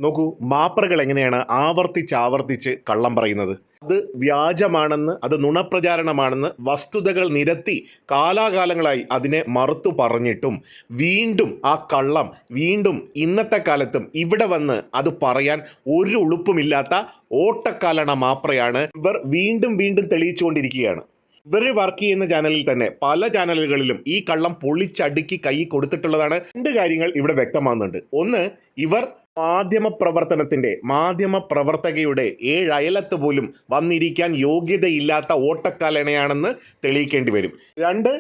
നോക്കൂ, മാപ്രകൾ എങ്ങനെയാണ് ആവർത്തിച്ച് കള്ളം പറയുന്നത്. അത് വ്യാജമാണെന്ന്, അത് നുണപ്രചാരണമാണെന്ന് വസ്തുതകൾ നിരത്തി കാലാകാലങ്ങളായി അതിനെ മറുത്തു പറഞ്ഞിട്ടും വീണ്ടും ആ കള്ളം ഇന്നത്തെ കാലത്തും ഇവിടെ വന്ന് അത് പറയാൻ ഒരു ഉളുപ്പുമില്ലാത്ത ഓട്ടക്കാലണ മാപ്രയാണ് ഇവർ വീണ്ടും തെളിയിച്ചുകൊണ്ടിരിക്കുകയാണ്. ഇവർ വർക്ക് ചെയ്യുന്ന ചാനലിൽ തന്നെ പല ചാനലുകളിലും ഈ കള്ളം പൊളിച്ചടുക്കി കൈ കൊടുത്തിട്ടുള്ളതാണ്. രണ്ട് കാര്യങ്ങൾ ഇവിടെ വ്യക്തമാകുന്നുണ്ട്. ഒന്ന്, ഇവർ മാധ്യമപ്രവർത്തകയുടെ 7 അയലത്ത് പോലും വന്നിരിക്കാൻ യോഗ്യതയില്ലാത്ത ഓട്ടക്കാലണയാണെന്ന് തെളിയിക്കേണ്ടി വരും. രണ്ട്,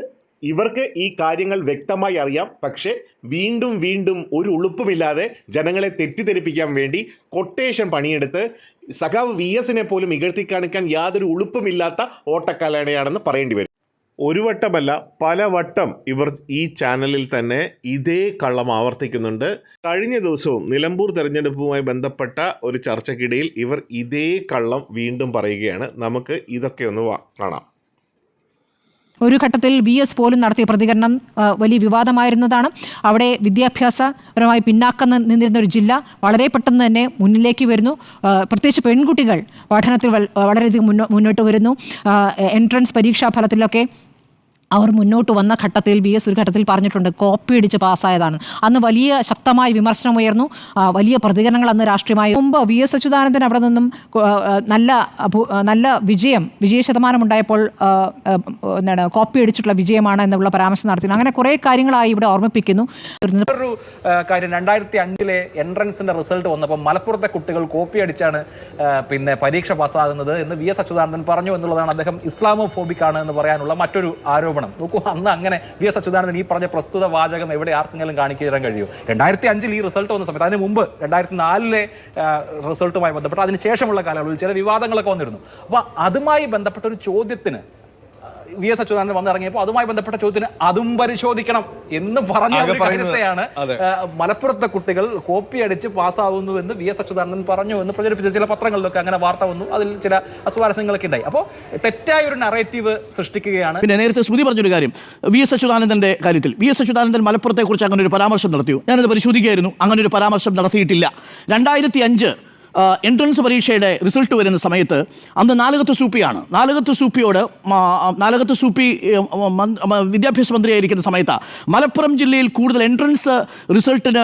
ഇവർക്ക് ഈ കാര്യങ്ങൾ വ്യക്തമായി അറിയാം. പക്ഷേ വീണ്ടും ഒരു ഉളുപ്പുമില്ലാതെ ജനങ്ങളെ തെറ്റിദ്ധരിപ്പിക്കാൻ വേണ്ടി കൊട്ടേഷൻ പണിയെടുത്ത് സഖാവ് VS പോലും ഇകഴ്ത്തി കാണിക്കാൻ യാതൊരു ഉളുപ്പുമില്ലാത്ത ഓട്ടക്കാലണയാണെന്ന് പറയേണ്ടി വരും. ഒരു വട്ടമല്ല, പലവട്ടം ഇവർ ഈ ചാനലിൽ തന്നെ ഇതേ കള്ളം ആവർത്തിക്കുന്നുണ്ട്. കഴിഞ്ഞ ദിവസവും നിലമ്പൂർ തെരഞ്ഞെടുപ്പുമായി ബന്ധപ്പെട്ട ഒരു ചർച്ചയ്ക്കിടയിൽ ഇവർ ഇതേ കള്ളം വീണ്ടും പറയുകയാണ്. നമുക്ക് ഇതൊക്കെ ഒന്ന് കാണാം. ഒരു ഘട്ടത്തിൽ VS പോലും നടത്തിയ പ്രതികരണം വലിയ വിവാദമായിരുന്നതാണ്. അവിടെ വിദ്യാഭ്യാസപരമായി പിന്നാക്കം നിന്നിരുന്ന ഒരു ജില്ല വളരെ പെട്ടെന്ന് തന്നെ മുന്നിലേക്ക് വരുന്നു. പ്രത്യേകിച്ച് പെൺകുട്ടികൾ പഠനത്തിൽ വളരെയധികം മുന്നോട്ട് വരുന്നു. എൻട്രൻസ് പരീക്ഷാ ഫലത്തിലൊക്കെ അവർ മുന്നോട്ട് വന്ന ഘട്ടത്തിൽ VS ഒരു ഘട്ടത്തിൽ പറഞ്ഞിട്ടുണ്ട് കോപ്പി അടിച്ച് പാസ്സായതാണ്. അന്ന് വലിയ ശക്തമായ വിമർശനമുയർന്നു, വലിയ പ്രതികരണങ്ങൾ അന്ന് രാഷ്ട്രീയമായി. മുമ്പ് VS അച്യുതാനന്ദൻ അവിടെ നിന്നും നല്ല വിജയ ശതമാനം ഉണ്ടായപ്പോൾ കോപ്പി അടിച്ചിട്ടുള്ള വിജയമാണ് എന്നുള്ള പരാമർശം നടത്തുന്നു. അങ്ങനെ കുറേ കാര്യങ്ങളായി ഇവിടെ ഓർമ്മിപ്പിക്കുന്നു. ഒരു കാര്യം, 2005 എൻട്രൻസിന്റെ റിസൾട്ട് വന്നപ്പോൾ മലപ്പുറത്തെ കുട്ടികൾ കോപ്പി അടിച്ചാണ് പരീക്ഷ പാസ്സാകുന്നത് എന്ന് VS അച്യുതാനന്ദൻ പറഞ്ഞു എന്നുള്ളതാണ് അദ്ദേഹം ഇസ്ലാമോഫോബിക് ആണ് എന്ന് പറയാനുള്ള മറ്റൊരു ആരോപണം. നോക്കൂ, അന്ന് അങ്ങനെ VS അച്യുതാനന്ദൻ ഈ പറഞ്ഞ പ്രസ്തുത വാചകം എവിടെ ആർക്കെങ്കിലും കാണിക്കാൻ കഴിയും? 2005 ഈ റിസൾട്ട് വന്ന സമയത്ത്, അതിന് മുമ്പ് 2004 റിസൾട്ടുമായി ബന്ധപ്പെട്ട് അതിനുശേഷമുള്ള കാലയളവിൽ ചില വിവാദങ്ങളൊക്കെ വന്നിരുന്നു. അപ്പോൾ അതുമായി ബന്ധപ്പെട്ട ഒരു ചോദ്യത്തിന് VS അച്യുതാനന്ദൻ വന്നിറങ്ങിയപ്പോൾ അതുമായി ബന്ധപ്പെട്ട ചോദ്യത്തിന് അതും പരിശോധിക്കണം എന്ന് പറഞ്ഞ ഒരു കാര്യത്തെയാണ് മലപ്പുറത്തെ കുട്ടികൾ കോപ്പി അടിച്ച് പാസ്സാവുന്നു എന്ന് VS അച്യുതാനന്ദൻ പറഞ്ഞു എന്ന് പ്രചരിപ്പിച്ച ചില പത്രങ്ങളിലൊക്കെ അങ്ങനെ വാർത്ത വന്നു. അതിൽ ചില അസ്വാരസ്യങ്ങളൊക്കെ ഉണ്ടായി. അപ്പോൾ തെറ്റായ ഒരു നറേറ്റീവ് സൃഷ്ടിക്കുകയാണ്. പിന്നെ നേരത്തെ സ്മൃതി പറഞ്ഞൊരു കാര്യം, VS അച്യുതാനന്ദന്റെ കാര്യത്തിൽ VS അച്യുതാനന്ദൻ മലപ്പുറത്തെ കുറിച്ച് അങ്ങനെ ഒരു പരാമർശം നടത്തിയോ? ഞാനത് പരിശോധിക്കുകയായിരുന്നു. അങ്ങനെ ഒരു പരാമർശം നടത്തിയിട്ടില്ല. 2005 എൻട്രൻസ് പരീക്ഷയുടെ റിസൾട്ട് വരുന്ന സമയത്ത് അന്ന് നാലകത്ത് സൂപ്പിയോട് വിദ്യാഭ്യാസ മന്ത്രിയായിരിക്കുന്ന സമയത്ത് മലപ്പുറം ജില്ലയിൽ കൂടുതൽ എൻട്രൻസ് റിസൾട്ടിന്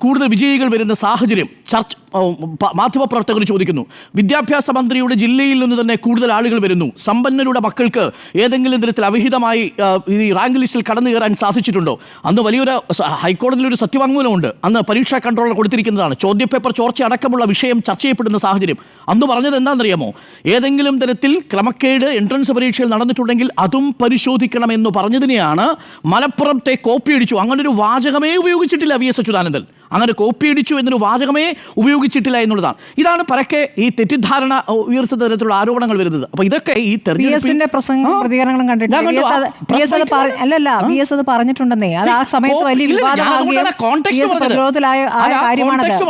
കൂടുതൽ വിജയികൾ വരുന്ന സാഹചര്യം മാധ്യമപ്രവർത്തകർ ചോദിക്കുന്നു. വിദ്യാഭ്യാസ മന്ത്രിയുടെ ജില്ലയിൽ നിന്ന് തന്നെ കൂടുതൽ ആളുകൾ വരുന്നു. സമ്പന്നരുടെ മക്കൾക്ക് ഏതെങ്കിലും തരത്തിൽ അവിഹിതമായി ഈ റാങ്ക് ലിസ്റ്റിൽ കടന്നു കയറാൻ സാധിച്ചിട്ടുണ്ടോ? അന്ന് വലിയൊരു ഹൈക്കോടതിയിലൊരു സത്യവാങ്മൂലമുണ്ട്. അന്ന് പരീക്ഷാ കൺട്രോളർ കൊടുത്തിരിക്കുന്നതാണ്. ചോദ്യപേപ്പർ ചോർച്ച അടക്കമുള്ള വിഷയം ചർച്ച ചെയ്യപ്പെടുന്ന സാഹചര്യം. അന്ന് പറഞ്ഞത് എന്താണെന്നറിയാമോ? ഏതെങ്കിലും തരത്തിൽ ക്രമക്കേട് എൻട്രൻസ് പരീക്ഷയിൽ നടന്നിട്ടുണ്ടെങ്കിൽ അതും പരിശോധിക്കണമെന്ന് പറഞ്ഞതിനെയാണ് മലപ്പുറത്തെ കോപ്പി അടിച്ചു. അങ്ങനൊരു വാചകമേ ഉപയോഗിച്ചിട്ടില്ല VS അച്യുതാനന്ദൻ. അങ്ങനെ കോപ്പി അടിച്ചു എന്നൊരു വാചകമേ ഉപയോഗിച്ചിട്ടില്ല എന്നുള്ളതാണ്. ഇതാണ് പരക്കെ ഈ തെറ്റിദ്ധാരണ ഉയർത്തുന്ന തരത്തിലുള്ള ആരോപണങ്ങൾ വരുന്നത്. അപ്പൊ ഇതൊക്കെ ഈ പ്രതികരണങ്ങളും VS അത് പറഞ്ഞിട്ടുണ്ടെന്നേ. അത് ആ സമയത്ത് വലിയ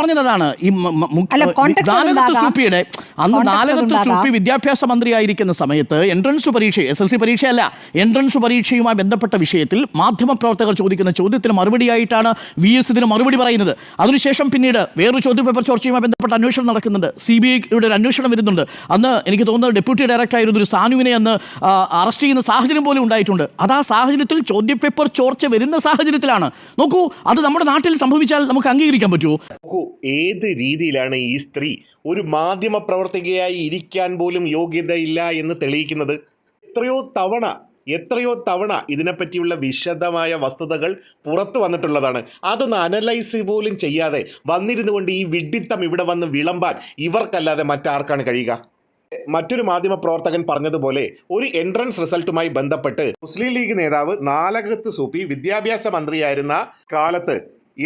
പറഞ്ഞതാണ്. ഈ നാലകത്ത് സൂപ്പി വിദ്യാഭ്യാസ മന്ത്രിയായിരിക്കുന്ന സമയത്ത് എൻട്രൻസ് പരീക്ഷ, SSLC പരീക്ഷയല്ല, എൻട്രൻസ് പരീക്ഷയുമായി ബന്ധപ്പെട്ട വിഷയത്തിൽ മാധ്യമപ്രവർത്തകർ ചോദിക്കുന്ന ചോദ്യത്തിന് മറുപടിയായിട്ടാണ് VS ഇതിന് മറുപടി പറയുന്നത്. അതിനുശേഷം പിന്നീട് വേറൊരു ചോദ്യപേപ്പർ ചോർച്ചയുമായി ബന്ധപ്പെട്ട അന്വേഷണം നടക്കുന്നുണ്ട്. CBIയുടെ ഒരു അന്വേഷണം വരുന്നുണ്ട്. അന്ന് എനിക്ക് തോന്നുന്നത് ഡെപ്യൂട്ടി ഡയറക്ടർ ആയിരുന്ന ഒരു സാനുവിനെ അന്ന് അറസ്റ്റ് ചെയ്യുന്ന സാഹചര്യം പോലും ഉണ്ടായിട്ടുണ്ട്. അത് ആ സാഹചര്യത്തിൽ ചോദ്യപേപ്പർ ചോർച്ച വരുന്ന സാഹചര്യത്തിലാണ്. നോക്കൂ, അത് നമ്മുടെ നാട്ടിൽ സംഭവിച്ചാൽ നമുക്ക് അംഗീകരിക്കാൻ പറ്റുമോ? നോക്കൂ, ഏത് രീതിയിലാണ് ഈ സ്ത്രീ ഒരു മാധ്യമ പ്രവർത്തകയായി ഇരിക്കാൻ പോലും യോഗ്യതയില്ല എന്ന് തെളിയിക്കുന്നത്? എത്രയോ തവണ ഇതിനെപ്പറ്റിയുള്ള വിശദമായ വസ്തുതകൾ പുറത്തു വന്നിട്ടുള്ളതാണ്. അതൊന്ന് അനലൈസ് പോലും ചെയ്യാതെ വന്നിരുന്നു കൊണ്ട് ഈ വിഡ്ഢിത്തം ഇവിടെ വന്ന് വിളമ്പാൻ ഇവർക്കല്ലാതെ മറ്റാർക്കാണ് കഴിയുക? മറ്റൊരു മാധ്യമ പ്രവർത്തകൻ പറഞ്ഞതുപോലെ ഒരു എൻട്രൻസ് റിസൾട്ടുമായി ബന്ധപ്പെട്ട് മുസ്ലിം ലീഗ് നേതാവ് നാലകത്ത് സൂപ്പി വിദ്യാഭ്യാസ മന്ത്രിയായിരുന്ന കാലത്ത്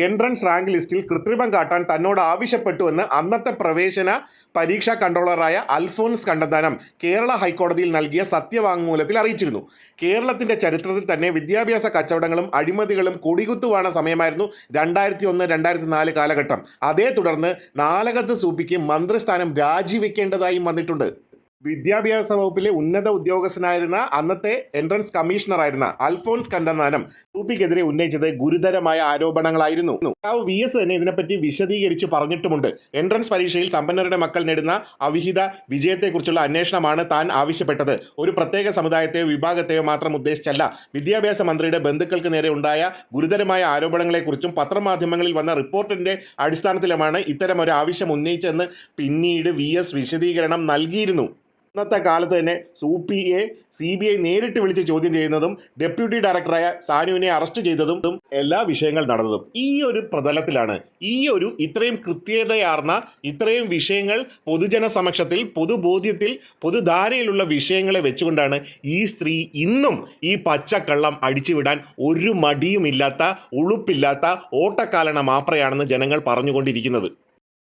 എൻട്രൻസ് റാങ്ക് ലിസ്റ്റിൽ കൃത്രിമം കാട്ടാൻ തന്നോട് ആവശ്യപ്പെട്ടുവെന്ന് അന്നത്തെ പ്രവേശന പരീക്ഷാ കൺട്രോളറായ അൽഫോൻസ് കണ്ണന്താനം കേരള ഹൈക്കോടതിയിൽ നൽകിയ സത്യവാങ്മൂലത്തിൽ അറിയിച്ചിരുന്നു. കേരളത്തിൻ്റെ ചരിത്രത്തിൽ തന്നെ വിദ്യാഭ്യാസ കച്ചവടങ്ങളും അഴിമതികളും കൊടികുത്തുവാണ സമയമായിരുന്നു 2001-2004 കാലഘട്ടം. അതേ തുടർന്ന് നാലകത്ത് സൂപ്പിക്ക് മന്ത്രിസ്ഥാനം രാജിവെക്കേണ്ടതായും വന്നിട്ടുണ്ട്. വിദ്യാഭ്യാസ വകുപ്പിലെ ഉന്നത ഉദ്യോഗസ്ഥനായിരുന്ന അന്നത്തെ എൻട്രൻസ് കമ്മീഷണറായിരുന്ന അൽഫോൺസ് കണ്ണന്താനം സൂപ്പിക്കെതിരെ ഉന്നയിച്ചത് ഗുരുതരമായ ആരോപണങ്ങളായിരുന്നു. VS തന്നെ ഇതിനെപ്പറ്റി വിശദീകരിച്ച് പറഞ്ഞിട്ടുമുണ്ട്. എൻട്രൻസ് പരീക്ഷയിൽ സമ്പന്നരുടെ മക്കൾ നേടുന്ന അവിഹിത വിജയത്തെക്കുറിച്ചുള്ള അന്വേഷണമാണ് താൻ ആവശ്യപ്പെട്ടത്. ഒരു പ്രത്യേക സമുദായത്തെയോ വിഭാഗത്തെയോ മാത്രം ഉദ്ദേശിച്ചല്ല. വിദ്യാഭ്യാസ മന്ത്രിയുടെ ബന്ധുക്കൾക്ക് നേരെ ഉണ്ടായ ഗുരുതരമായ ആരോപണങ്ങളെക്കുറിച്ചും പത്രമാധ്യമങ്ങളിൽ വന്ന റിപ്പോർട്ടിന്റെ അടിസ്ഥാനത്തിലുമാണ് ഇത്തരം ഒരു ആവശ്യം ഉന്നയിച്ചതെന്ന് പിന്നീട് VS വിശദീകരണം നൽകിയിരുന്നു. ഇന്നത്തെ കാലത്ത് തന്നെ സൂപ്പിയെ CBI നേരിട്ട് വിളിച്ച് ചോദ്യം ചെയ്യുന്നതും ഡെപ്യൂട്ടി ഡയറക്ടറായ സാനുവിനെ അറസ്റ്റ് ചെയ്തതും എല്ലാ വിഷയങ്ങൾ നടന്നതും ഈ ഒരു പ്രതലത്തിലാണ്. ഈ ഒരു ഇത്രയും കൃത്യതയാർന്ന ഇത്രയും വിഷയങ്ങൾ പൊതുജന സമക്ഷത്തിൽ പൊതുബോധ്യത്തിൽ പൊതുധാരയിലുള്ള വിഷയങ്ങളെ വെച്ചുകൊണ്ടാണ് ഈ സ്ത്രീ ഇന്നും ഈ പച്ചക്കള്ളം അടിച്ചുവിടാൻ ഒരു മടിയുമില്ലാത്ത ഉളുപ്പില്ലാത്ത ഓട്ടക്കാലണ മാപ്രയാണെന്ന് ജനങ്ങൾ പറഞ്ഞുകൊണ്ടിരിക്കുന്നത്.